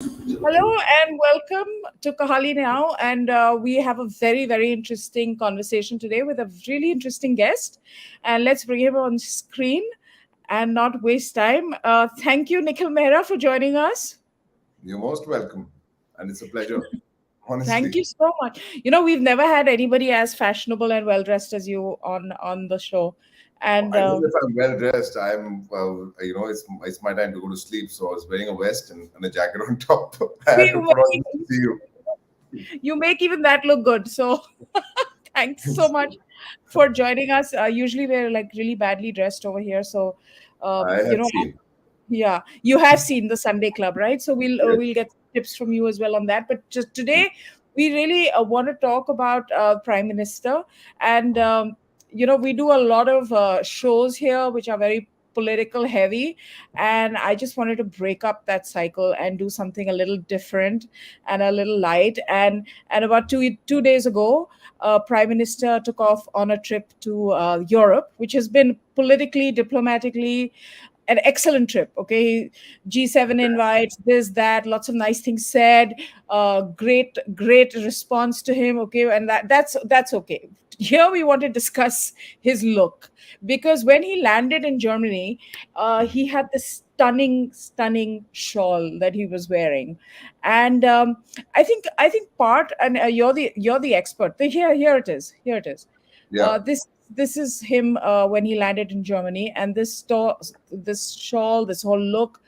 Hello and welcome to Kahali Now. And we have a very, very interesting conversation today with a really interesting guest. And let's bring him on screen and not waste time. Thank you, Nikhil Mehra, for joining us. You're most welcome. And it's a pleasure, Thank honestly. you so much. We've never had anybody as fashionable and well dressed as you on the show. And I don't know if I'm well dressed. It's my time to go to sleep. So I was wearing a vest and a jacket on top. I had to you put on to see you. you make even that look good. So thanks so much for joining us. Usually we're like really badly dressed over here. So, I you had know, seen. yeah, you have seen the Sunday Club, right? So Yes. we'll get tips from you as well on that. But just today, we really want to talk about Prime Minister, and we do a lot of shows here which are very political heavy, and I just wanted to break up that cycle and do something a little different and a little light. And about two days ago, Prime Minister took off on a trip to Europe, which has been politically, diplomatically an excellent trip. Okay, G7 invites, this, that, lots of nice things said. Great response to him. Okay, and that's okay. Here we want to discuss his look, because when he landed in Germany, he had this stunning shawl that he was wearing, and I think part, and you're the expert. Here it is. Yeah. This is him when he landed in Germany, and this shawl, this whole look,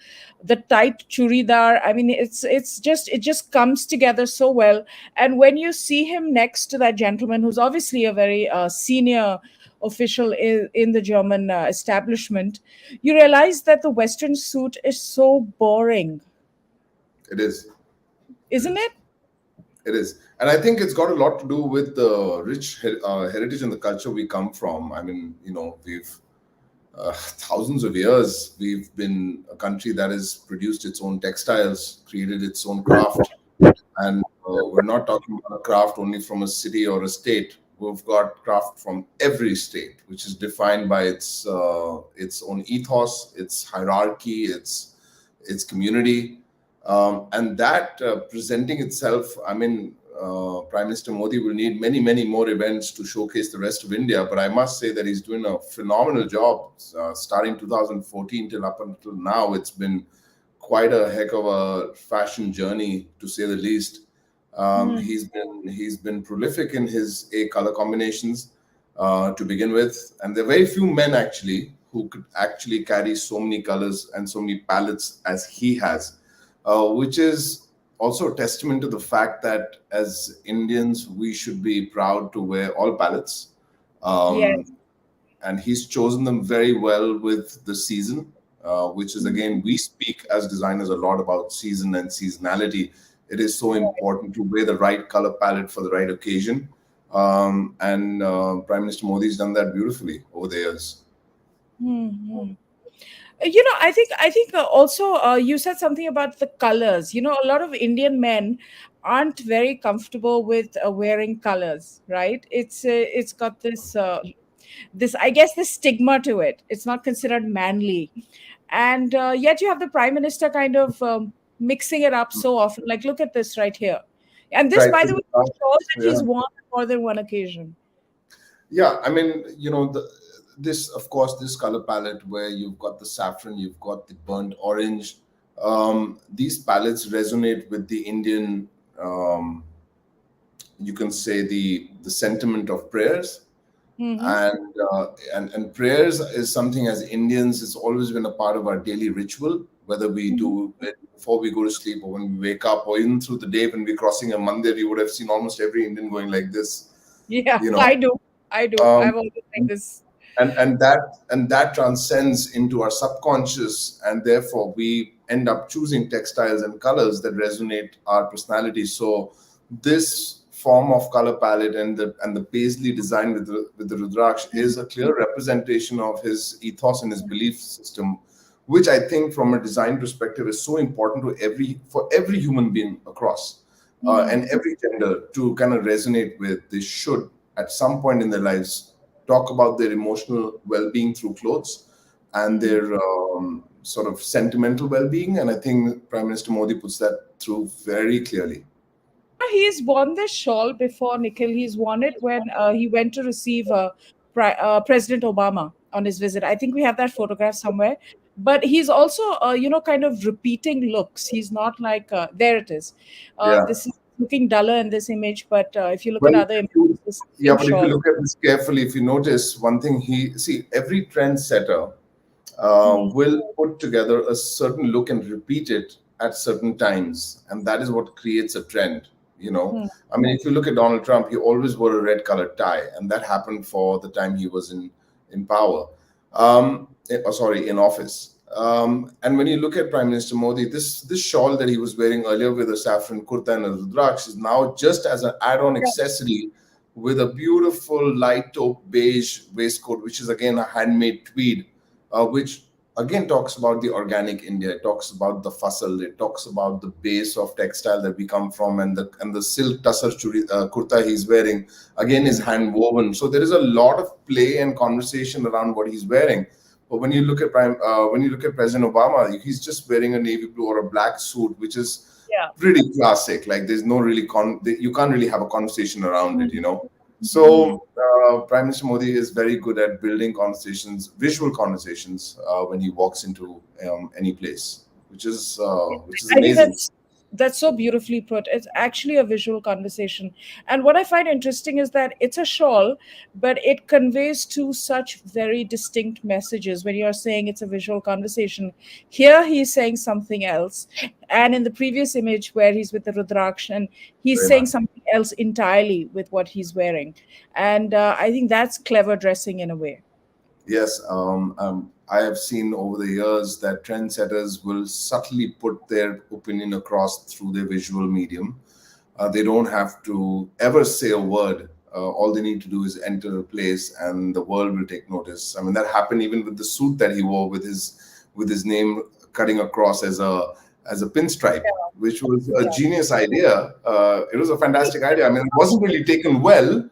the tight churidar. I mean, it just comes together so well. And when you see him next to that gentleman, who's obviously a very senior official in the German establishment, you realize that the Western suit is so boring, It is. It isn't is. it? It is. And I think it's got a lot to do with the rich heritage and the culture we come from. I mean, we've thousands of years, we've been a country that has produced its own textiles, created its own craft. And we're not talking about a craft only from a city or a state. We've got craft from every state, which is defined by its own ethos, its hierarchy, its community, and that presenting itself. I mean, Prime Minister Modi will need many more events to showcase the rest of India. But I must say that he's doing a phenomenal job. Starting 2014 till up until now, it's been quite a heck of a fashion journey, to say the least. Hmm. He's been prolific in his A color combinations to begin with, and there are very few men actually who could actually carry so many colors and so many palettes as he has, which is also a testament to the fact that as Indians we should be proud to wear all palettes. Um, Yes. and he's chosen them very well with the season, which is, again, we speak as designers a lot about season and seasonality. It is so important to wear the right color palette for the right occasion, and Prime Minister Modi's done that beautifully over the years. Hmm. I think also you said something about the colors. A lot of Indian men aren't very comfortable with wearing colors, right? It's got this, I guess, this stigma to it. It's not considered manly, and yet you have the Prime Minister kind of mixing it up so often. Like, look at this right here, and this, Right. by the way, is all that Yeah. he's worn on more than one occasion. Yeah, I mean, this, of course, this color palette where you've got the saffron, you've got the burnt orange. These palettes resonate with the Indian, um, you can say, the sentiment of prayers. Mm-hmm. And prayers is something, as Indians, it's always been a part of our daily ritual, whether we Mm-hmm. do it before we go to sleep or when we wake up or even through the day when we're crossing a mandir. You would have seen almost every Indian going like this, Yeah, you know. I do. I do. Um, I've always like this. and that transcends into our subconscious, and therefore we end up choosing textiles and colors that resonate our personality. So this form of color palette and the paisley design with the rudraksh is a clear representation of his ethos and his belief system, which I think from a design perspective is so important to every human being across, Hmm. and every gender, to kind of resonate with. They should at some point in their lives talk about their emotional well-being through clothes and Hmm. their sort of sentimental well-being. And I think Prime Minister Modi puts that through very clearly. He's worn this shawl before, Nikhil. He's worn it when he went to receive President Obama on his visit. I think we have that photograph somewhere. But he's also, kind of repeating looks. He's not like, there it is. Yeah. This is looking duller in this image, but if you look Well, at other images, this yeah, same but if you shawl. look at this carefully, if you notice one thing, every trendsetter Hmm. will put together a certain look and repeat it at certain times, and that is what creates a trend. You know, Hmm. I mean, if you look at Donald Trump, he always wore a red colored tie, and that happened for the time he was in power. Sorry, in office. And when you look at Prime Minister Modi, this shawl that he was wearing earlier with a saffron kurta and a rudraksh is now just as an add-on accessory with a beautiful light taupe beige waistcoat, which is again a handmade tweed, which again talks about the organic India. It talks about the fussel. It talks about the base of textile that we come from, and the silk tussar kurta he's wearing again is hand woven. So there is a lot of play and conversation around what he's wearing. But when you look at President Obama, he's just wearing a navy blue or a black suit, which is Yeah. pretty classic. Like there's no really you can't really have a conversation around it, you know. Hmm. So Prime Minister Modi is very good at building conversations, visual conversations, when he walks into any place, which is I think amazing. that's so beautifully put. It's actually a visual conversation. And what I find interesting is that it's a shawl, but it conveys two such very distinct messages when you're saying it's a visual conversation. Here he's saying something else. And in the previous image where he's with the Rudraksh, and he's Very saying much. something else entirely with what he's wearing. And I think that's clever dressing in a way. Yes, I have seen over the years that trendsetters will subtly put their opinion across through their visual medium. They don't have to ever say a word. All they need to do is enter a place, and the world will take notice. I mean, that happened even with the suit that he wore with his name cutting across as a pinstripe, which was a Yeah. genius idea. It was a fantastic idea. I mean, it wasn't really taken well,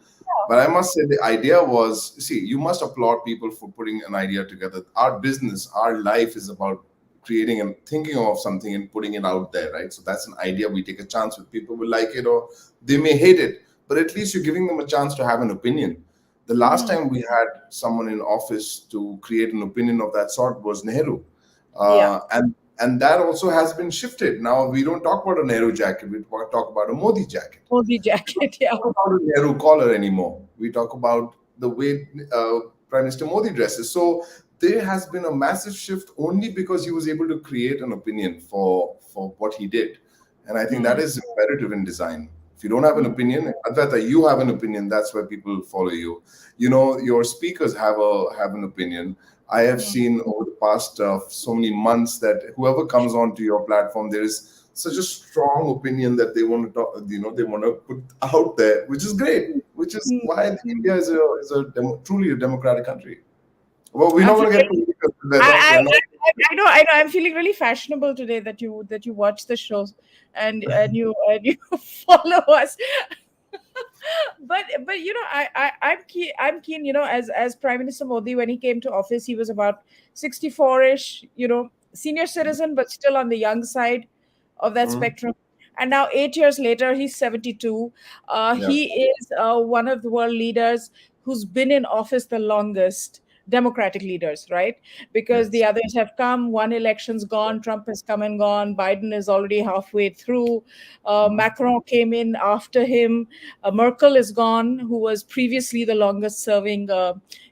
but I must say the idea was, see, you must applaud people for putting an idea together. Our business, our life is about creating and thinking of something and putting it out there, right? So that's an idea. We take a chance with people will like it or they may hate it, but at least you're giving them a chance to have an opinion. The last Hmm. time we had someone in office to create an opinion of that sort was Nehru. Yeah. And that also has been shifted. Now we don't talk about a Nehru jacket, we talk about a Modi jacket. Modi jacket. Yeah. Talk about a Nehru collar anymore. We talk about the way Prime Minister Modi dresses. So there has been a massive shift only because he was able to create an opinion for what he did, and I think that Hmm. is imperative in design. If you don't have an Hmm. opinion, Advaita, you have an opinion. That's where people follow you. You know, your speakers have an opinion. I have Hmm. seen over the past so many months that whoever comes onto your platform, there is such a strong opinion that they want to talk, they want to put out there, which is great. Which is Hmm. why India is truly a democratic country. Well, we're I'm not going to get feeling political today, I, though. I, We're not. I know, I know. I'm feeling really fashionable today that you watch the shows and you follow us. But I'm keen. I'm keen. As Prime Minister Modi, when he came to office, he was about 64ish. Senior citizen, but still on the young side of that Mhm. spectrum. And now 8 years later, he's 72. Yeah. He is one of the world leaders who's been in office the longest. Democratic leaders, right? Because the Yes. others have come, one election's gone, Trump has come and gone, Biden is already halfway through, Mhm. Macron came in after him, Merkel is gone, who was previously the longest serving,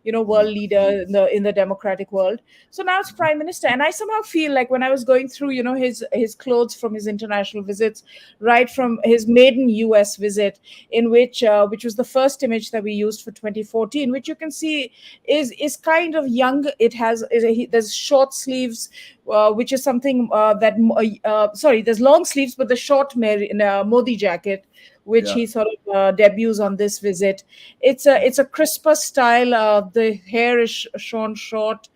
world leader in the democratic world. So now it's prime minister, and I somehow feel like when I was going through, his clothes from his international visits, right from his maiden U.S. visit, in which was the first image that we used for 2014, which you can see is kind of young. It has there's short sleeves, which is something sorry, there's long sleeves, but the short Modi jacket, which Yeah. he sort of debuts on this visit. It's a crisper style. The hair is shorn short,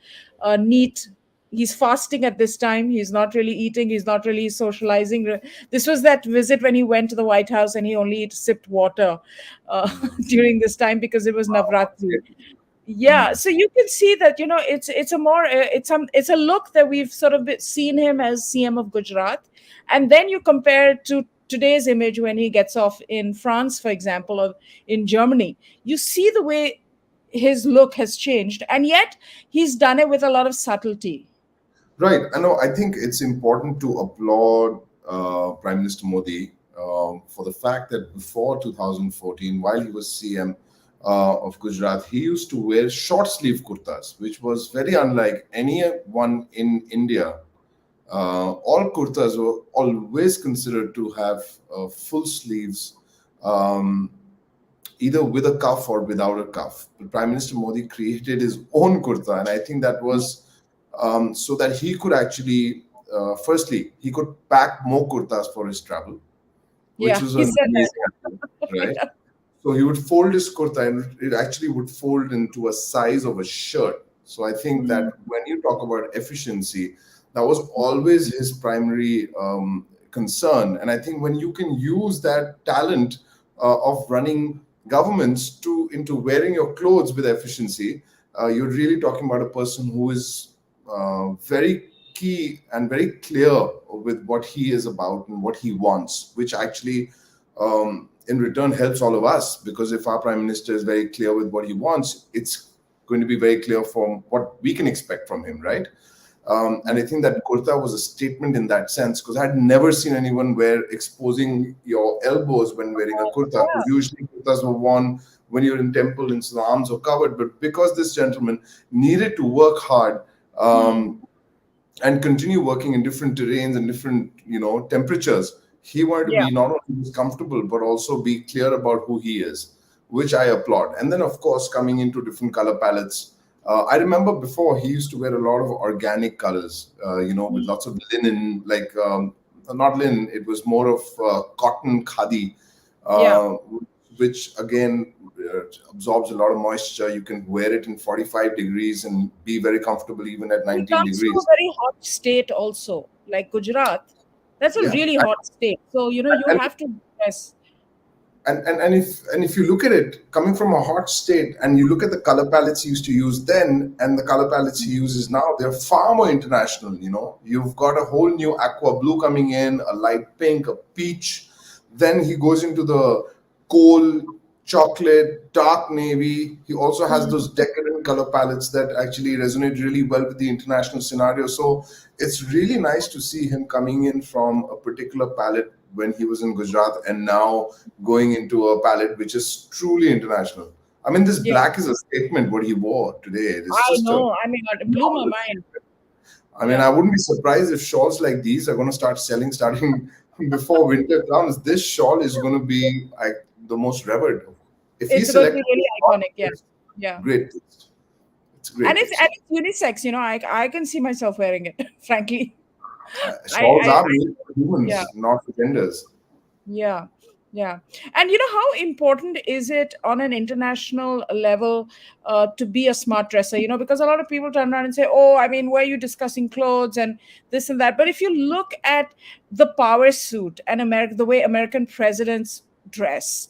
neat. He's fasting at this time. He's not really eating. He's not really socializing. This was that visit when he went to the White House and he only sipped water Mhm. during this time because it was Navratri. Yeah, so you can see that, it's a more it's a look that we've sort of seen him as CM of Gujarat, and then you compare it to today's image when he gets off in France, for example, or in Germany. You see the way his look has changed, and yet he's done it with a lot of subtlety. Right. I know. I think it's important to applaud Prime Minister Modi for the fact that before 2014, while he was CM of Gujarat, he used to wear short sleeve kurtas, which was very unlike anyone in India. All kurtas were always considered to have full sleeves, um, either with a cuff or without a cuff. But Prime Minister Modi created his own kurta, and I think that was so that he could actually, firstly, he could pack more kurtas for his travel, which Yeah, was he an said that. amazing idea, right? So he would fold his kurta and it actually would fold into a size of a shirt. So I think Mm, that when you talk about efficiency, that was always his primary concern. And I think when you can use that talent of running governments to into wearing your clothes with efficiency, you're really talking about a person who is very key and very clear with what he is about and what he wants, which actually in return helps all of us, because if our prime minister is very clear with what he wants, it's going to be very clear from what we can expect from him, right? And I think that kurta was a statement in that sense, because I had never seen anyone wear exposing your elbows when wearing a kurta. Because yeah. usually kurtas were worn when you're in temple and so the arms were covered. But because this gentleman needed to work hard, Hmm. and continue working in different terrains and different temperatures, he wanted to Yeah. be not only just comfortable but also be clear about who he is, which I applaud. And then of course coming into different color palettes, I remember before he used to wear a lot of organic colors, with Mm, lots of linen, like not linen, it was more of cotton khadi, yeah. uh, which again absorbs a lot of moisture. You can wear it in 45 degrees and be very comfortable even at He 19 comes from a degrees. very hot state also, like Gujarat. That's a Yeah, really hot state. So, you and have to dress. and if you look at it coming from a hot state and you look at the color palettes he used to use then and the color palettes he uses now, they're far more international. You've got a whole new aqua blue coming in, a light pink, a peach. Then he goes into the coal, chocolate, dark navy. He also has Mm, those decadent color palettes that actually resonate really well with the international scenario. So it's really nice to see him coming in from a particular palette when he was in Gujarat and now going into a palette which is truly international. I mean, this yeah, black is a statement what he wore today. It is I just a know. I mean, it blew my phenomenal mind. statement. I mean, Yeah. I wouldn't be surprised if shawls like these are going to start selling starting before winter comes. This shawl is going to be like the most revered. If he It's going to be selected really this shawl, iconic. Yeah. it's Yeah. great taste. It's And great it's taste. unisex. I can see myself wearing it, frankly. Shawls I are made for yeah. humans, not for genders. Yeah, yeah. And how important is it on an international level to be a smart dresser? Because a lot of people turn around and say, oh, I mean, why are you discussing clothes and this and that? But if you look at the power suit and the way American presidents dress,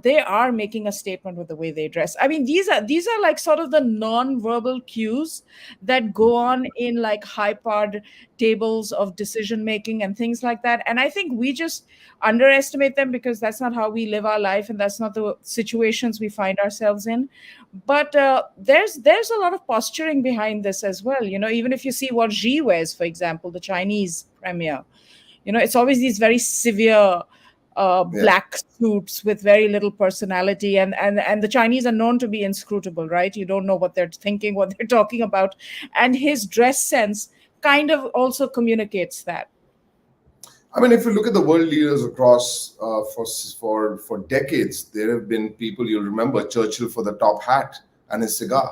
they are making a statement with the way they dress. I mean, these are like sort of the non-verbal cues that go on in like high-powered tables of decision making and things like that. And I think we just underestimate them because that's not how we live our life and that's not the situations we find ourselves in. But there's a lot of posturing behind this as well. Even if you see what Xi wears, for example, the Chinese premier, it's always these very severe Yeah. black suits with very little personality, and the Chinese are known to be inscrutable, right? You don't know what they're thinking, what they're talking about, and his dress sense kind of also communicates that. I mean, if you look at the world leaders across for decades, there have been people you'll remember Churchill for the top hat and his cigar.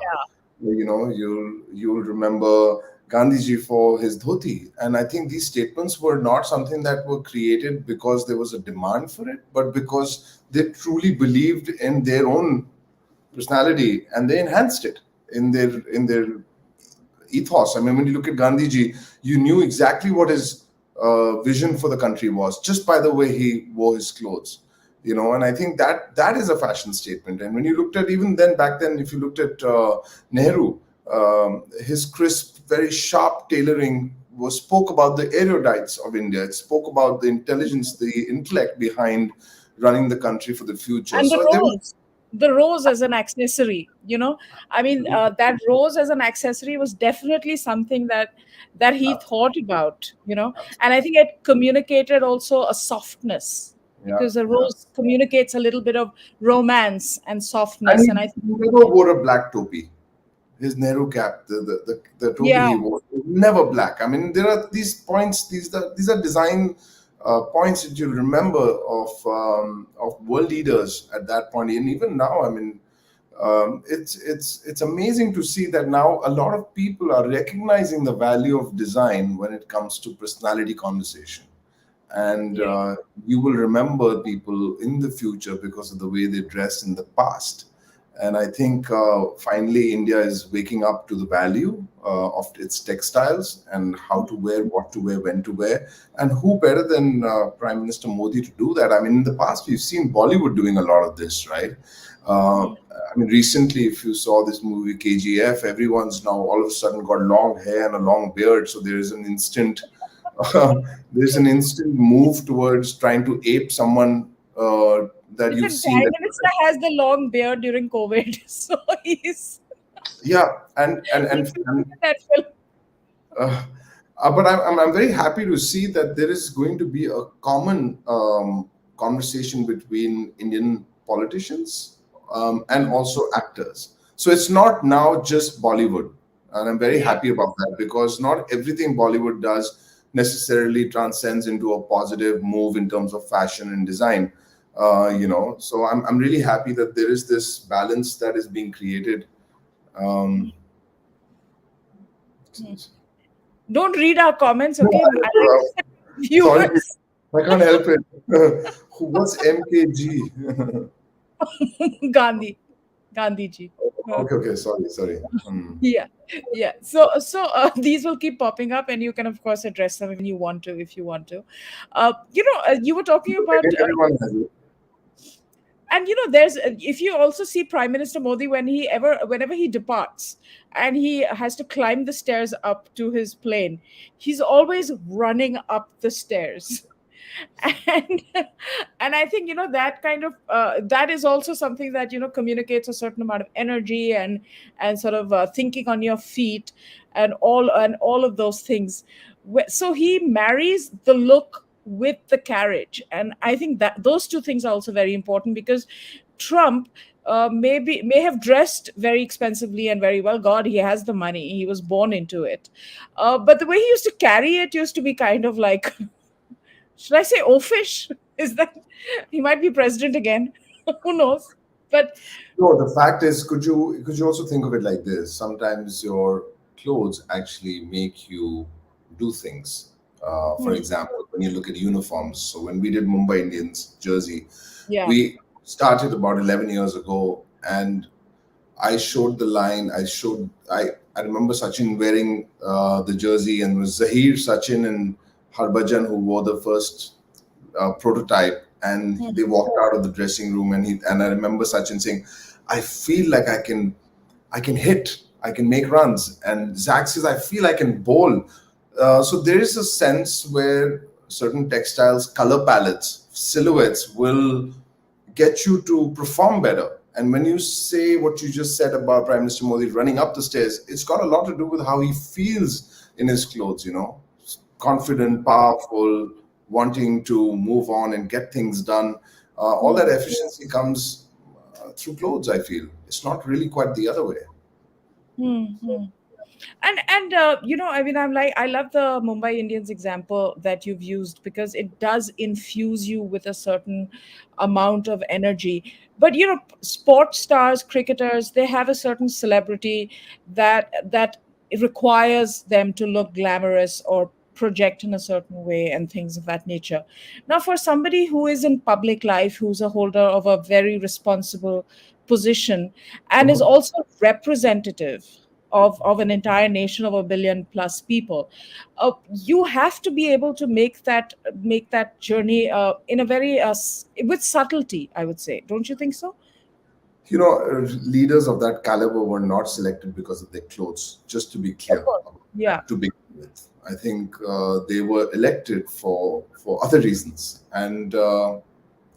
You'll remember Gandhiji for his dhoti, and I think these statements were not something that were created because there was a demand for it, but because they truly believed in their own personality and they enhanced it in their ethos. I mean, when you look at Gandhiji, you knew exactly what his vision for the country was just by the way he wore his clothes. And I think that is a fashion statement. And when you looked at, even then, back then, if you looked at Nehru, his crisp, very sharp tailoring spoke about the erudites of India. It spoke about the intelligence, the intellect behind running the country for the future. And So there was, the rose as an accessory, I mean, that rose as an accessory was definitely something that he thought about, and I think it communicated also a softness, yeah, because the yeah. rose communicates a little bit of romance and And softness, he and I think, never wore a black topi. His Nehru cap, the topi yeah, he wore, was never black. I mean, there are these points. These are design points that you remember of world leaders at that point, and even now. I mean, it's amazing to see that now a lot of people are recognizing the value of design when it comes to personality conversation. And yeah, you will remember people in the future because of the way they dressed in the past. And I think finally India is waking up to the value of its textiles and how to wear, what to wear, when to wear. And who better than Prime Minister Modi to do that? I mean, in the past, we've seen Bollywood doing a lot of this, right? Uh, I mean, recently, if you saw this movie KGF, everyone's now all of a sudden got long hair and a long beard. So there is an instant there's an instant move towards trying to ape someone that you've even seen. Prime Minister has the long beard during COVID, so Yeah, and in that film. uh, but I'm very happy to see that there is going to be a common conversation between Indian politicians and also actors. So it's not now just Bollywood, and I'm very Yeah. happy about that, because not everything Bollywood does necessarily transcends into a positive move in terms of fashion and design. So I'm really happy that there is this balance that is being created. Um, Don't read our comments, no, okay? I like sorry, viewers. I can't help it. What's MKG? Gandhi, Gandhi ji. Okay, okay, sorry. Yeah, yeah. So these will keep popping up, and you can of course address them when you want to, if you want to. You were talking about, Everyone has it. and there's, if you also see Prime Minister Modi, whenever he departs and he has to climb the stairs up to his plane, he's always running up the stairs. and and I think that kind of that is also something that communicates a certain amount of energy and sort of thinking on your feet and all of those things. So he marries the look with the carriage, and I think that those two things are also very important, because Trump may have dressed very expensively and very well. God, he has the money, he was born into it, but the way he used to carry it used to be kind of like, should I say oafish? Is that he might be president again? Who knows? But No, the fact is, could you also think of it like this? Sometimes your clothes actually make you do things. For hmm, example, when you look at uniforms, so when we did Mumbai Indians jersey, yeah, we started about 11 years ago, and I showed the line. I remember Sachin wearing the jersey, and it was Zahir, Sachin, and Harbhajan who wore the first prototype, and hmm, they walked out of the dressing room, and I remember Sachin saying, "I feel like I can hit, I can make runs," and Zach says, "I feel I can bowl." So there is a sense where certain textiles, color palettes, silhouettes will get you to perform better. And when you say what you just said about Prime Minister Modi running up the stairs, it's got a lot to do with how he feels in his clothes, confident, powerful, wanting to move on and get things done. All that efficiency comes through clothes, I feel. It's not really quite the other way. hmm, hmm. And I mean, I love the Mumbai Indians example that you've used, because it does infuse you with a certain amount of energy. But sports stars, cricketers, they have a certain celebrity that it requires them to look glamorous or project in a certain way and things of that nature. Now, for somebody who is in public life, who's a holder of a very responsible position and is Mhm. also representative, of an entire nation of 1 billion plus people. You have to be able to make that journey in a very with subtlety, I would say. Don't you think so? Leaders of that caliber were not selected because of their clothes, just to be Of clear course. about Yeah. that, to begin with. I think they were elected for other reasons. And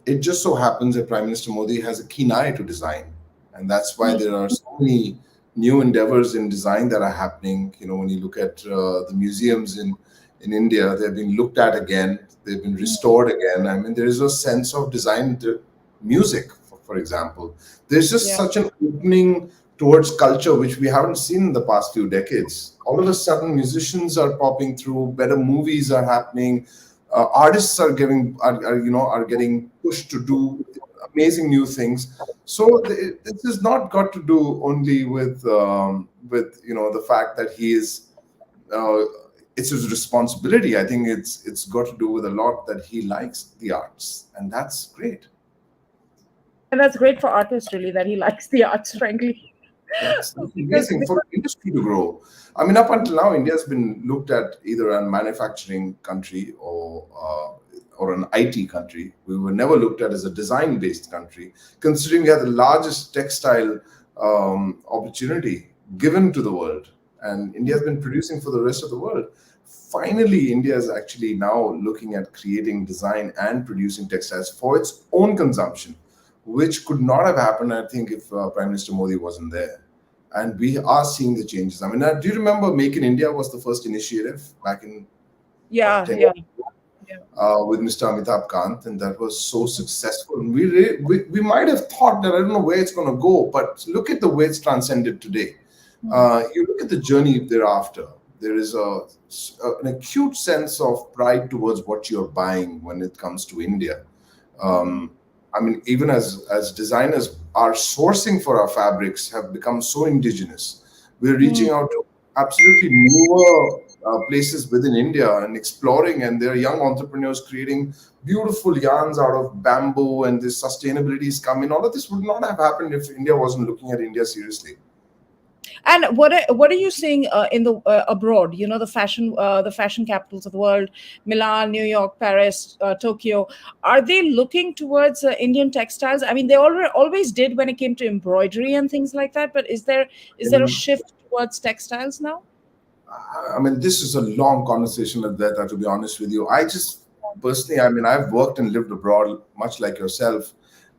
it just so happens that Prime Minister Modi has a keen eye to design. And that's why there are so many new endeavors in design that are happening. When you look at the museums in India, they've been looked at again, they've been restored again. I mean, there is a sense of design to music, for example. There's just Yeah. such an opening towards culture, which we haven't seen in the past few decades. All of a sudden, musicians are popping through, better movies are happening, artists are getting pushed to do amazing new things. So this has not got to do only with the fact that he is. Uh, it's his responsibility. I think it's got to do with a lot that he likes the arts, and that's great. And that's great for artists, really, that he likes the arts, frankly. That's because amazing for industry to grow. I mean, up until now, India has been looked at either a manufacturing country or an IT country. We were never looked at as a design-based country, considering we had the largest textile opportunity given to the world, and India has been producing for the rest of the world. Finally, India is actually now looking at creating design and producing textiles for its own consumption, which could not have happened, I think, if Prime Minister Modi wasn't there. And we are seeing the changes. I mean, do you remember Make in India was the first initiative back in yeah, 10 yeah, years yeah. with Mr. Amitabh Kant, and that was so successful. And we might have thought that I don't know where it's going to go, but look at the way it's transcended today. You look at the journey thereafter. There is an acute sense of pride towards what you're buying when it comes to India. Um, I mean, even as designers, our sourcing for our fabrics have become so indigenous. We're reaching out to absolutely newer places within India and exploring, and there are young entrepreneurs creating beautiful yarns out of bamboo, and this sustainability is coming. All of this would not have happened if India wasn't looking at India seriously. And what are you seeing in the abroad? The fashion capitals of the world, Milan, New York, Paris, Tokyo. Are they looking towards Indian textiles? I mean, they always did when it came to embroidery and things like that. But is there a shift towards textiles now? I mean, this is a long conversation with that, to be honest with you. I just personally, I mean, I've worked and lived abroad, much like yourself,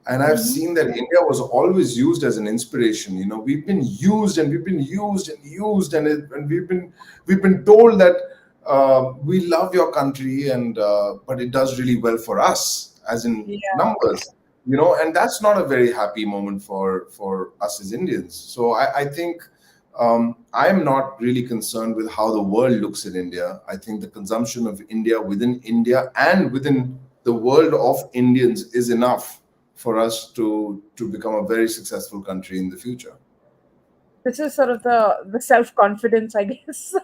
and I've Hmm. seen that India was always used as an inspiration. We've been used and we've been used and used, and we've been told that we love your country, and but it does really well for us, as in Yeah. numbers. And that's not a very happy moment for us as Indians. So I think I'm not really concerned with how the world looks at India. I think the consumption of India within India and within the world of Indians is enough for us to become a very successful country in the future. This is sort of the self confidence, I guess,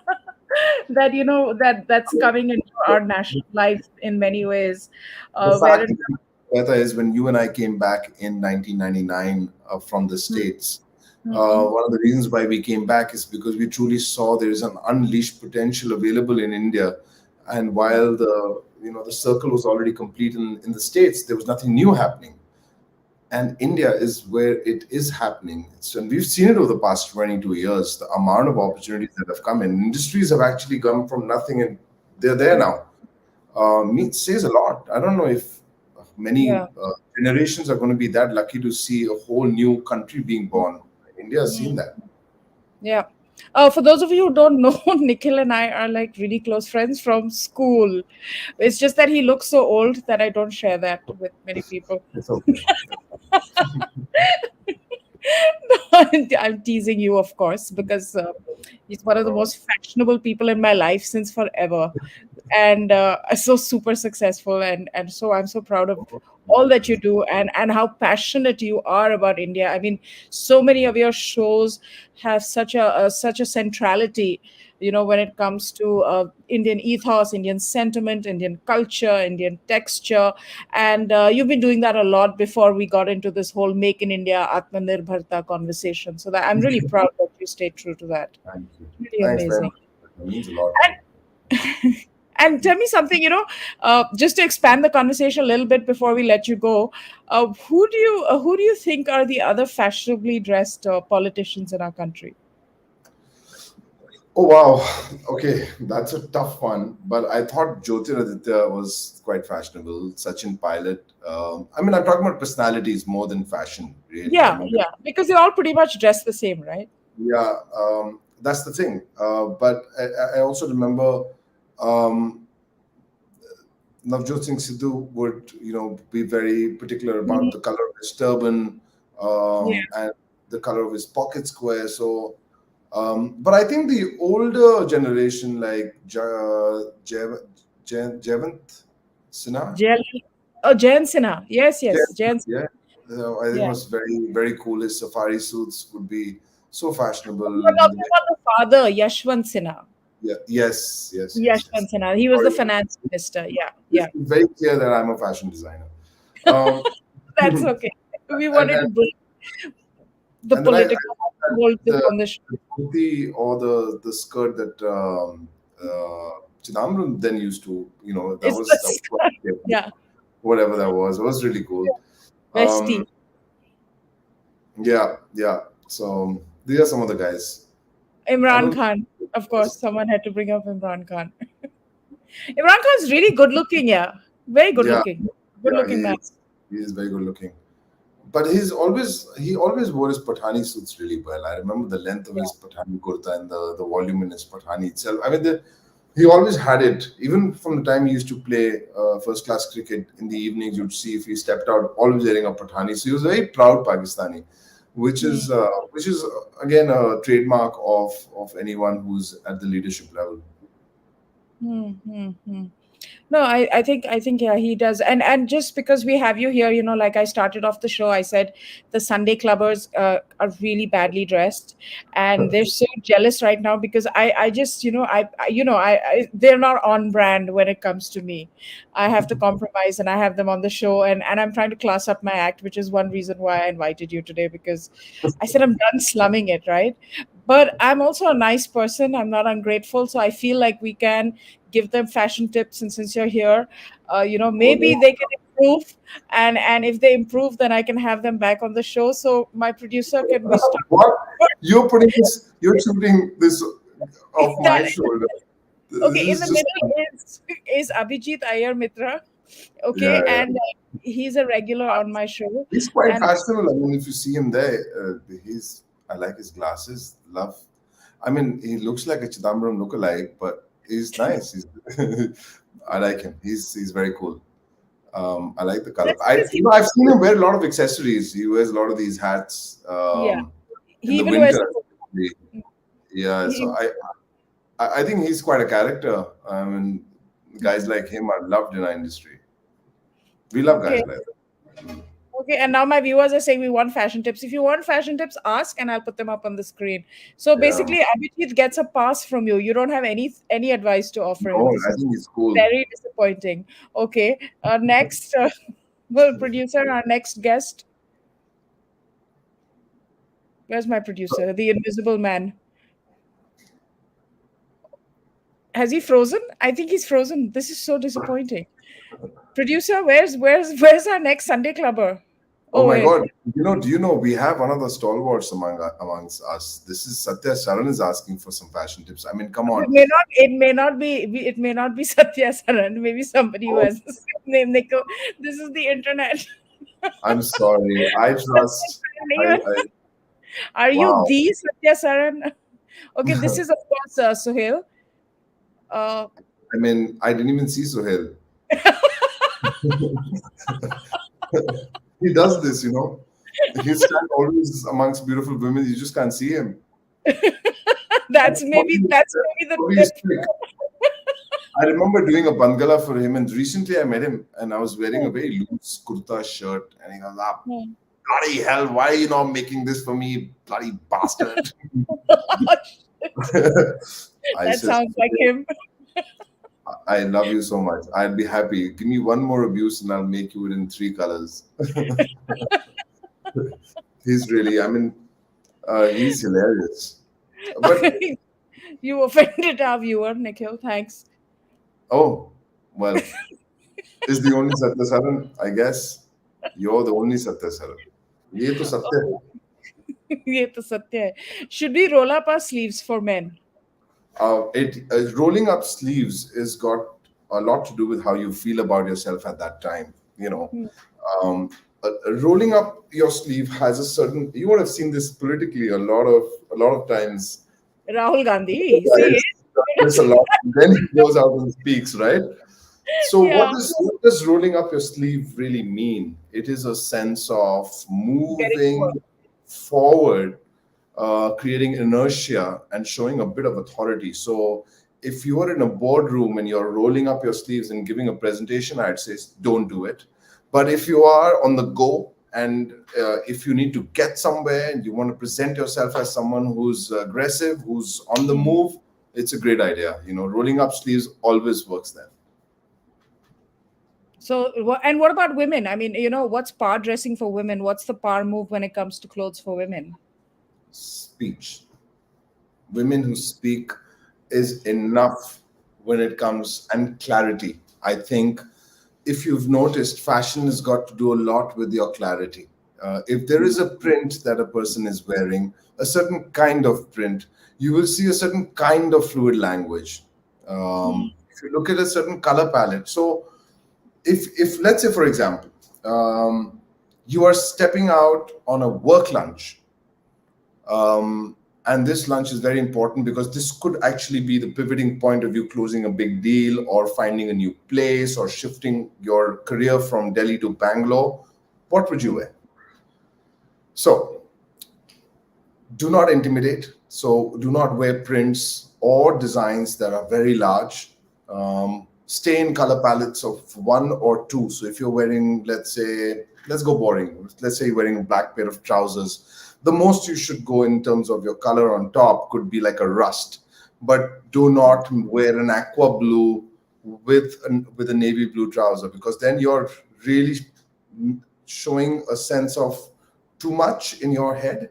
that's coming into our national life in many ways, The fact, wherein. Shweta, is when you and I came back in 1999 from the States, Mhm. one of the reasons why we came back is because we truly saw there is an unleashed potential available in India. And while the circle was already complete in the States, there was nothing new happening. And India is where it is happening. And we've seen it over the past 22 years, the amount of opportunities that have come in. Industries have actually come from nothing and they're there now. It says a lot. I don't know if many Yeah. generations are going to be that lucky to see a whole new country being born. India has seen that. Yeah. For those of you who don't know, Nikhil and I are like really close friends from school. It's just that he looks so old that I don't share that with many people. It's okay. I'm teasing you, of course, because he's one of the most fashionable people in my life since forever. and so super successful, and so I'm so proud of all that you do, and how passionate you are about India. I mean, so many of your shows have such a centrality, when it comes to Indian ethos, Indian sentiment, Indian culture, Indian texture. And you've been doing that a lot before we got into this whole Make in India Atmanirbharta conversation, so that I'm really proud that you stayed true to that. Thank you. Really Thanks very amazing. much. It means a lot. And tell me something, just to expand the conversation a little bit before we let you go. Who do you think are the other fashionably dressed politicians in our country? Oh wow. Okay, that's a tough one. But I thought Jyotiraditya was quite fashionable. Sachin Pilot. I mean, I'm talking about personalities more than fashion, really. I Yeah, mean, yeah, because they all pretty much dress the same, right? yeah, that's the thing. But I also remember um, Navjot Singh Sidhu would, be very particular Mhm. about the color of his turban Yeah. and the color of his pocket square. So, but I think the older generation, like Jevant Sinha, Jail. Oh, Jayan Sinha. Yes, yes, Jevant, Jayan. yeah, I think Yeah. was very, very cool. His safari suits would be so fashionable. You're talking about the father, Yashwant Sinha. Yeah, yes, yes, yes, yes. Yashwant Sinha. He was the Sorry, finance minister. Yeah, it's yeah. very clear that I'm a fashion designer. Um, That's and, okay. We wanted to and bring the and then political I politics the on the show. the kurti or the skirt that Chidambaram then used to, It's that was the yeah, whatever that was. It was really cool. Um, Vesti. yeah, yeah. So these are some of the guys. I Imran don't. Khan. Of course, someone had to bring up Imran Khan. Imran Khan's really good looking, yeah. Very good Yeah, looking. Good yeah. looking man. He is very good looking. But he always wore his Pathani suits really well. I remember the length of Yeah. his Pathani kurta and the volume in his Pathani itself. I mean, he always had it. Even from the time he used to play first class cricket in the evenings, you'd see if he stepped out, always wearing a Pathani. So he was a very proud Pakistani, Hmm. which is again a trademark of anyone who's at the leadership level. Hmm. Hmm. Hmm. No, I think yeah, he does. And just because we have you here, like I started off the show, I said the Sunday clubbers are really badly dressed, and they're so jealous right now because I just they're not on brand when it comes to me. I have to compromise, and I have them on the show, and I'm trying to class up my act, which is one reason why I invited you today, because I said I'm done slumming it, right? But I'm also a nice person. I'm not ungrateful, so I feel like we can give them fashion tips. And since you're here, maybe they can improve, and if they improve, then I can have them back on the show. So my producer, can we start? What you're shooting this off That my shoulder. okay, This in is the just middle is Abhijit Iyer Mitra. Okay, yeah, yeah. and he's a regular on my show. He's quite And fashionable. I mean, if you see him there, I like his glasses. Love. I mean, he looks like a Chidambaram lookalike, but he's nice. I like him. He's very cool. I like the color. that's because I've seen him wear a lot of accessories. He wears a lot of these hats yeah, in he the even wears winter. a Especially. Yeah, so he, I think he's quite a character. I mean, guys like him are loved in our industry. We love okay. guys like that. Mm. Okay, and now my viewers are saying we want fashion tips. If you want fashion tips, ask and I'll put them up on the screen. So Yeah. basically, Abhijit gets a pass from you. You don't have any advice to offer him. No, This I is think he's cool. very disappointing. Okay, next, well, producer, our next guest. Where's my producer? The Invisible Man. Has he frozen? I think he's frozen. This is so disappointing. Producer, where's our next Sunday clubber? Oh Oh my wait. God! Do you know we have one of the stalwarts amongst us. This is Satya Sharan is asking for some fashion tips. I mean, come on. It may not be Satya Saran, maybe somebody who Oh, has the same name, Nikhil. This is the internet. I'm sorry. I Satya trust. Saran. I Are you wow. the Satya Saran? Okay, this is of course Suhail. Uh, I mean, I didn't even see Sohail. He does this. He's stand always amongst beautiful women. You just can't see him. that's maybe Probably, that's maybe the probably he's tip. sick. I remember doing a Bangala for him, and recently I met him, and I was wearing a Oh, very loose kurta shirt, and he goes, "Ah, oh. bloody hell, why are you not making this for me, bloody bastard?" I That said, sounds like him. "I love you so much. I'd be happy. Give me one more abuse, and I'll make you it in three colors." He's really, I mean, he's hilarious. But You offended our viewer, Nikhil. Thanks. oh, well, is the only Satya Saran, I guess. You're the only Satya Saran. ये तो सत्य है. ये तो सत्य है. Should we roll up our sleeves for men? It rolling up sleeves is got a lot to do with how you feel about yourself at that time. You know, Hmm. um, rolling up your sleeve has a certain. You would have seen this politically a lot of times. Rahul Gandhi, see Guys it? done this a lot. Then he goes out and speaks, right? So Yeah, what does rolling up your sleeve really mean? It is a sense of getting to work. moving forward, creating inertia and showing a bit of authority. So if you are in a boardroom and you're rolling up your sleeves and giving a presentation, I'd say don't do it. But if you are on the go and if you need to get somewhere and you want to present yourself as someone who's aggressive, who's on the Hmm. move, it's a great idea. You know, rolling up sleeves always works there. So, and what about women? I mean, what's power dressing for women? What's the power move when it comes to clothes for women? Speech. Women who speak is enough when it comes, and clarity. I think if you've noticed, fashion has got to do a lot with your clarity. If there is a print that a person is wearing, a certain kind of print, you will see a certain kind of fluid language. If you look at a certain color palette, so if let's say for example, you are stepping out on a work lunch, and this lunch is very important because this could actually be the pivoting point of you closing a big deal or finding a new place or shifting your career from Delhi to Bangalore. What would you wear? So do not intimidate. So do not wear prints or designs that are very large. Stay in color palettes of one or two. So if you're wearing, let's say, let's go boring. Let's say you're wearing a black pair of trousers. The most you should go in terms of your color on top could be like a rust. But do not wear an aqua blue with a navy blue trouser, because then you're really showing a sense of too much in your head,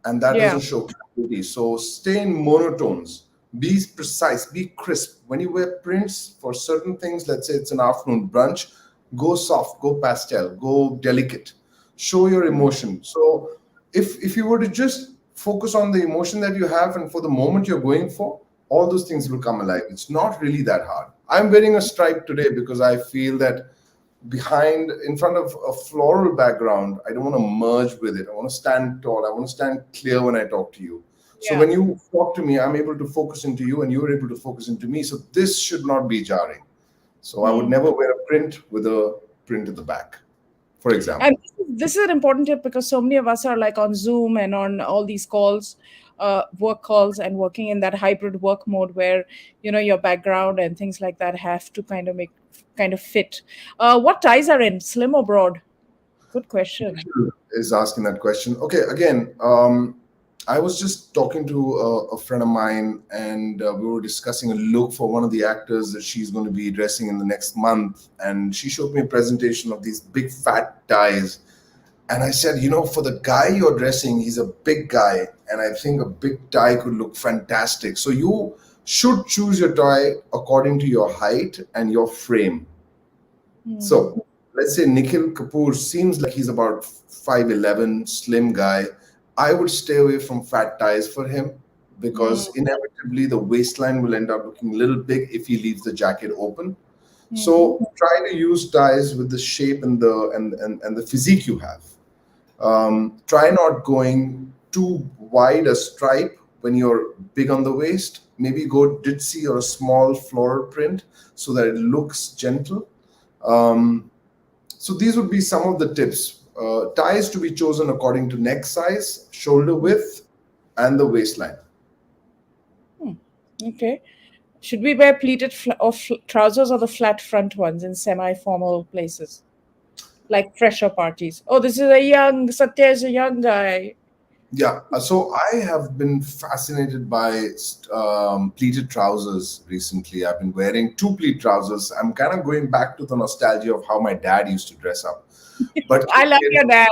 and that Yeah. doesn't show clarity. So stay in monotones, be precise, be crisp. When you wear prints for certain things, let's say it's an afternoon brunch, go soft, go pastel, go delicate, show your emotion. So if you were to just focus on the emotion that you have and for the moment you're going for, all those things will come alive. It's not really that hard. I'm wearing a stripe today because I feel that behind in front of a floral background, I don't want to merge with it. I want to stand tall, I want to stand clear when I talk to you. So Yeah. when you talk to me, I'm able to focus into you and you're able to focus into me, so this should not be jarring. So I would Hmm. never wear a print with a print at the back, for And example. this is an important tip because so many of us are like on Zoom and on all these calls, work calls, and working in that hybrid work mode where your background and things like that have to kind of fit. What ties are in, slim or broad? Good question. Is asking that question. Okay, again, I was just talking to a friend of mine, and we were discussing a look for one of the actors that she's going to be dressing in the next month. And she showed me a presentation of these big fat ties. And I said, for the guy you're dressing, he's a big guy, and I think a big tie could look fantastic. So you should choose your tie according to your height and your frame. Hmm. So let's say Nikhil Kapoor seems like he's about 5'11", slim guy. I would stay away from fat ties for him Hmm. because inevitably the waistline will end up looking a little big if he leaves the jacket open. Hmm. So try to use ties with the shape and the physique you have. Try not going too wide a stripe when you're big on the waist. Maybe go ditzy or a small floral print so that it looks gentle. Um, so these would be some of the tips. Ties to be chosen according to neck size, shoulder width, and the waistline. Hmm. Okay. Should we wear pleated trousers or the flat front ones in semi-formal places, like fresher parties? Oh, this is a young Satya is a young guy. Yeah, so I have been fascinated by pleated trousers recently. I've been wearing two pleat trousers. I'm kind of going back to the nostalgia of how my dad used to dress up. But I love keeping your dad.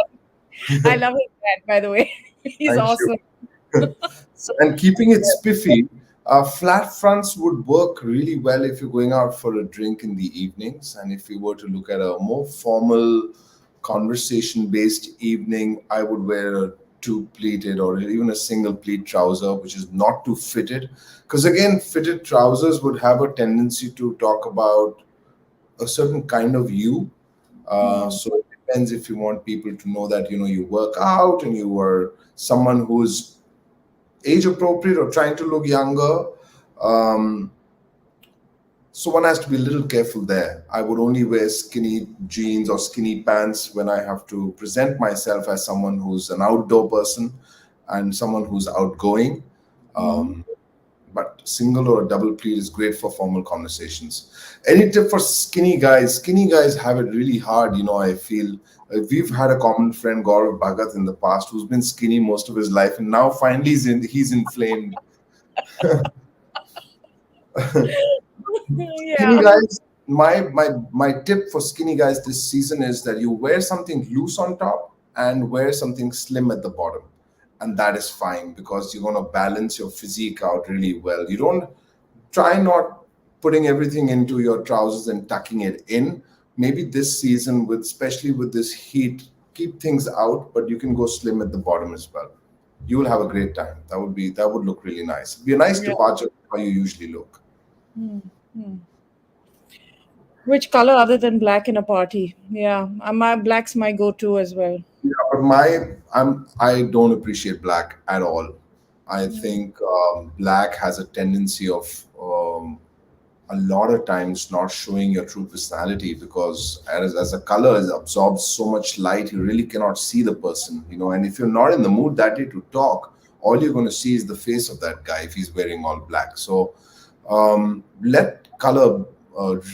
I it, love his dad, by the way. He's thank you. awesome. So, and keeping it spiffy, flat fronts would work really well if you're going out for a drink in the evenings. And if you were to look at a more formal, conversation based evening, I would wear a two pleated or even a single pleat trouser, which is not too fitted. Because again, fitted trousers would have a tendency to talk about a certain kind of you. Hmm. So it depends if you want people to know that you work out and you are someone who's age appropriate or trying to look younger. Um, so one has to be a little careful there. I would only wear skinny jeans or skinny pants when I have to present myself as someone who's an outdoor person and someone who's outgoing. Hmm. Um, but single or double pleat is great for formal conversations. Any tip for skinny guys? Skinny guys have it really hard, I feel. We've had a common friend, Gaurav Bhagat, in the past who's been skinny most of his life, and now finally he's inflamed. Skinny Yeah. guys, my tip for skinny guys this season is that you wear something loose on top and wear something slim at the bottom. And that is fine because you're going to balance your physique out really well. You don't try not putting everything into your trousers and tucking it in. Maybe this season, with especially with this heat, keep things out, but you can go slim at the bottom as well. You will have a great time. That would look really nice. It'd be a nice Yeah. departure from how you usually look. Hmm. Hmm. Which color other than black in a party? Yeah, my black's my go-to as well. Yeah, but I don't appreciate black at all. I think black has a tendency of a lot of times not showing your true personality because as a color it absorbs so much light you really cannot see the person, and if you're not in the mood that day to talk, all you're going to see is the face of that guy if he's wearing all black. So let color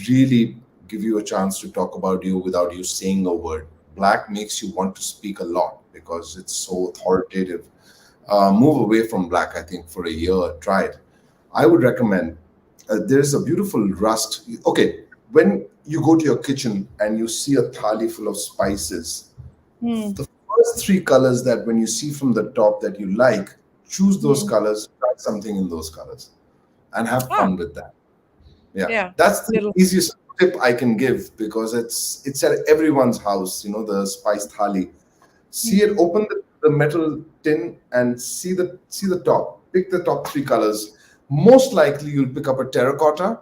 really give you a chance to talk about you without you saying a word. Black makes you want to speak a lot because it's so authoritative. Move away from black, I think, for a year. Try it. I would recommend. There's a beautiful rust. Okay, when you go to your kitchen and you see a thali full of spices, Hmm. the first three colors that when you see from the top that you like, choose those Hmm. colors, try something in those colors, and have Ah, fun with that. Yeah, yeah. that's the Little. easiest tip I can give because it's at everyone's house. The spice thali. See it, Hmm. open the metal tin and see the top. Pick the top three colors. Most likely, you'll pick up a terracotta.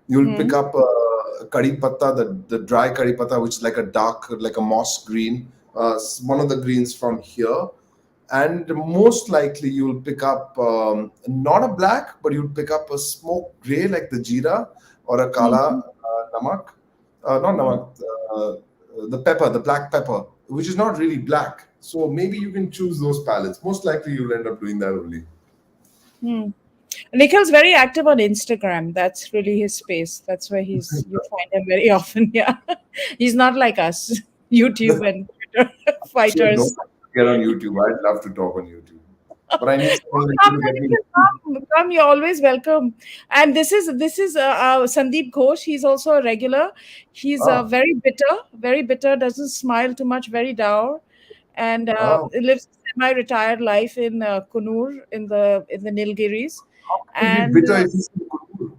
You'll pick Hmm. up a curry patta, the dry curry patta, which is like a dark, like a moss green. One of the greens from here, and most likely you'll pick up not a black, but you'll pick up a smoke gray like the jeera or a kala Hmm. namak, not Hmm. namak, the pepper, the black pepper, which is not really black. So maybe you can choose those palettes. Most likely you'll end up doing that only. Hmm. Nikhil's very active on Instagram. That's really his space. That's where you find him very often. Yeah. He's not like us, YouTube and Twitter Sure, no, fighters. get on YouTube. I'd love to talk on YouTube, but I need someone like you Come, to get me. Nikhil, come, come. You're always welcome. And this is Sandeep Ghosh. He's also a regular. He's Ah, very bitter, very bitter. Doesn't smile too much. Very dour, and ah, lives a semi-retired life in Kunur in the Nilgiris. could be And bitter if he's in Kunur.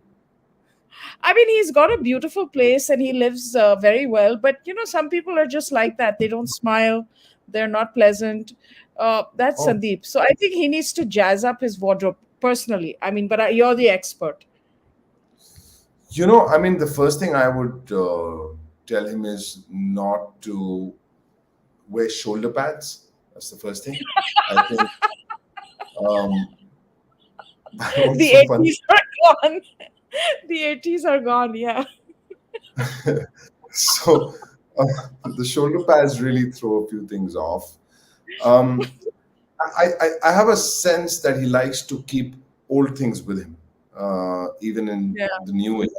I mean, he's got a beautiful place and he lives very well. But some people are just like that. They don't smile. They're not pleasant. That's Oh, Sandeep. So I think he needs to jazz up his wardrobe personally. I mean, but you're the expert. I mean, the first thing I would tell him is not to wear shoulder pads. That's the first thing. I think um, I The also find 80s are gone. The 80s are gone. Yeah. so uh, the shoulder pads really throw a few things off. Um, I have a sense that he likes to keep old things with him. even in Yeah. the new age.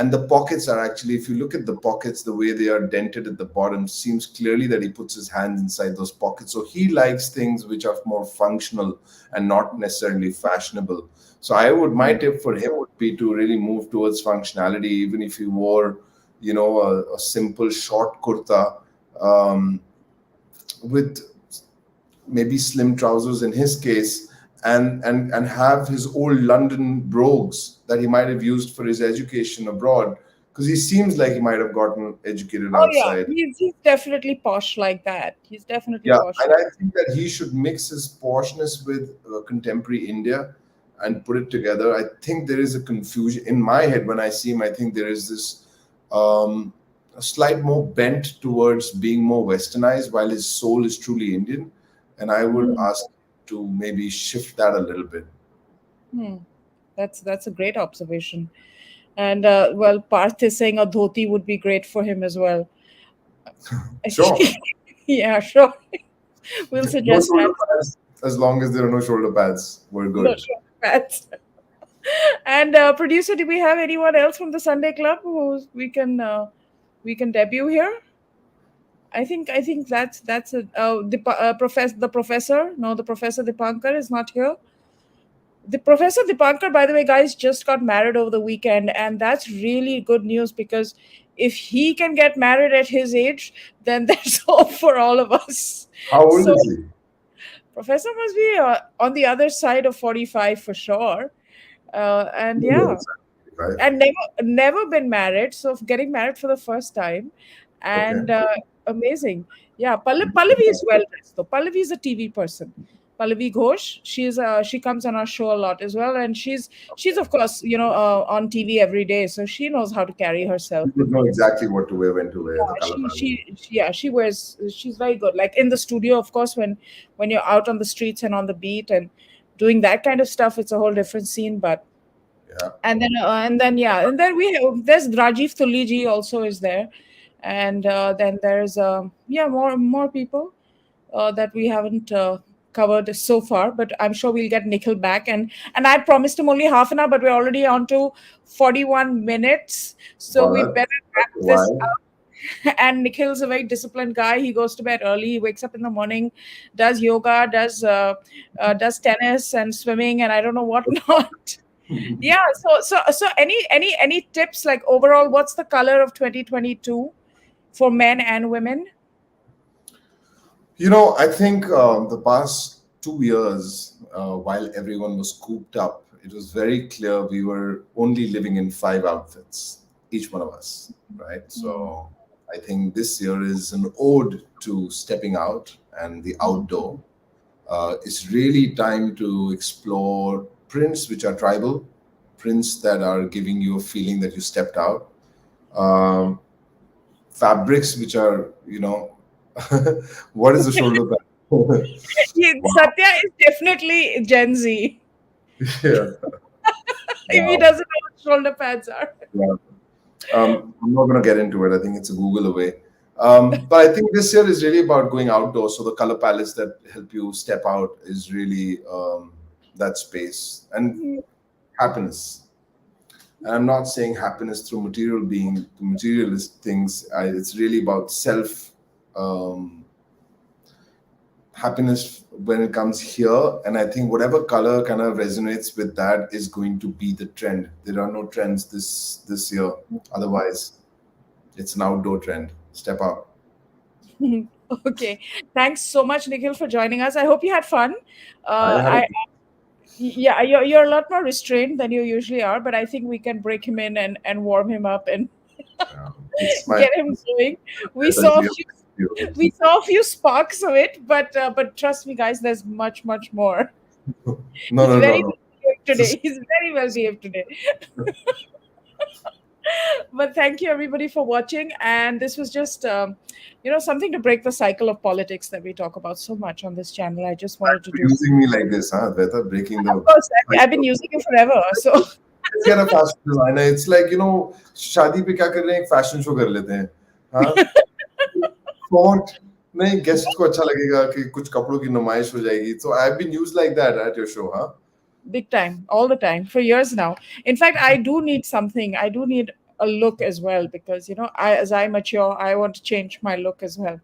And the pockets are actually, if you look at the pockets, the way they are dented at the bottom, seems clearly that he puts his hands inside those pockets. So he likes things which are more functional and not necessarily fashionable. So my tip for him would be to really move towards functionality, even if he wore, a simple short kurta, um, with maybe slim trousers in his case, and have his old London brogues that he might have used for his education abroad, because he seems like he might have gotten educated Oh yeah, outside. he's definitely posh like that. He's definitely Yeah, posh. and I think that he should mix his poshness with contemporary India and put it together. I think there is a confusion in my head when I see him. I think there is this a slight more bent towards being more westernized, while his soul is truly Indian. And I would Hmm. ask to maybe shift that a little bit. Hmm. That's a great observation. And well, Parth is saying a dhoti would be great for him as well. Sure. Yeah, sure. We'll No suggest that. shoulder pads, as long as there are no shoulder pads, we're No, good. sure. That's and producer, do we have anyone else from the Sunday Club who we can debut here? I think that's a the professor. No, the professor Dipankar is not here. The Professor Dipankar, by the way, guys, just got married over the weekend, and that's really good news because if he can get married at his age, then there's hope for all of us. How old So is he? Professor must be on the other side of 45 for sure. And yeah, Right. and never been married, so getting married for the first time, Okay. and amazing. Yeah, Pallavi is well dressed though. Pallavi is a TV person. Pallavi Ghosh, she comes on our show a lot as well, and she's of course on TV every day, so she knows how to carry herself. You would know exactly what to wear, when to wear, the Yeah, color palette. yeah, she wears, she's very good. Like in the studio, of course, when you're out on the streets and on the beat and doing that kind of stuff, it's a whole different scene. But Yeah. and then yeah, and then there's Rajiv Tuliji also is there, and then there's yeah, more people that we haven't covered so far, but I'm sure we'll get Nikhil back, and I promised him only half an hour, but we're already on to 41 minutes, so Wow, we better that's wrap this wild. up. And Nikhil's a very disciplined guy. He goes to bed early, he wakes up in the morning, does yoga, does tennis and swimming and I don't know what not. Yeah, so any tips, like overall, what's the color of 2022 for men and women? I think the past 2 years, while everyone was cooped up, it was very clear we were only living in five outfits, each one of us, right? Hmm. So I think this year is an ode to stepping out and the outdoor. It's really time to explore prints which are tribal, prints that are giving you a feeling that you stepped out. Um, Fabrics which are, what is the shoulder pad? Wow. Satya is definitely Gen Z. Yeah. If he Wow. doesn't know what shoulder pads are. Yeah. I'm not going to get into it. I think it's a Google away. But I think this year is really about going outdoors. So the color palettes that help you step out is really that space and happiness. And I'm not saying happiness through materialist things. It's really about self um, happiness when it comes here. And I think whatever color kind of resonates with that is going to be the trend. There are no trends this year. Otherwise, it's an outdoor trend. Step up. Okay, thanks so much, Nikhil, for joining us. I hope you had fun. I had a I Yeah, you're a lot more restrained than you usually are, but I think we can break him in and warm him up and it's my get him going. We that saw a we few have. we saw a few sparks of it, but trust me, guys, there's much more. No, He's no, no, very no. well behaved It's today. He's very well behaved today. But thank you everybody for watching, and this was just something to break the cycle of politics that we talk about so much on this channel. I just wanted to do. using me like this, huh? Better breaking Of the course, I've been cycle. using it forever, so. Let's get a fashion designer. It's like, शादी पे क्या कर रहे हैं, एक fashion show कर लेते हैं, हाँ? Font नहीं, गेस्ट को अच्छा लगेगा कि कुछ कपड़ों की नुमाइश हो जाएगी. So I've been used like that at your show, huh? big time, all the time for years now. In fact, I do need something. I do need a look as well because as I mature, I want to change my look as well.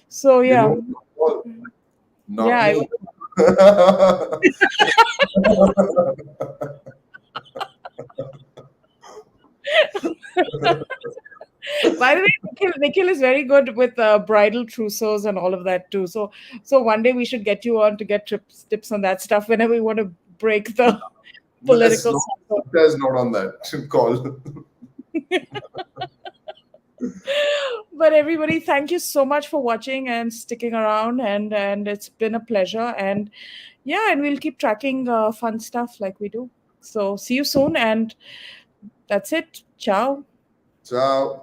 So You yeah, know, well, yeah. not me. By the way, Nikhil is very good with bridal trousseaux and all of that too. So one day we should get you on to get tips on that stuff whenever we want to break the Let's political not. cycle. There's not on that call. But everybody, thank you so much for watching and sticking around, and it's been a pleasure. And yeah, and we'll keep tracking fun stuff like we do. So see you soon, and that's it. Ciao. Ciao.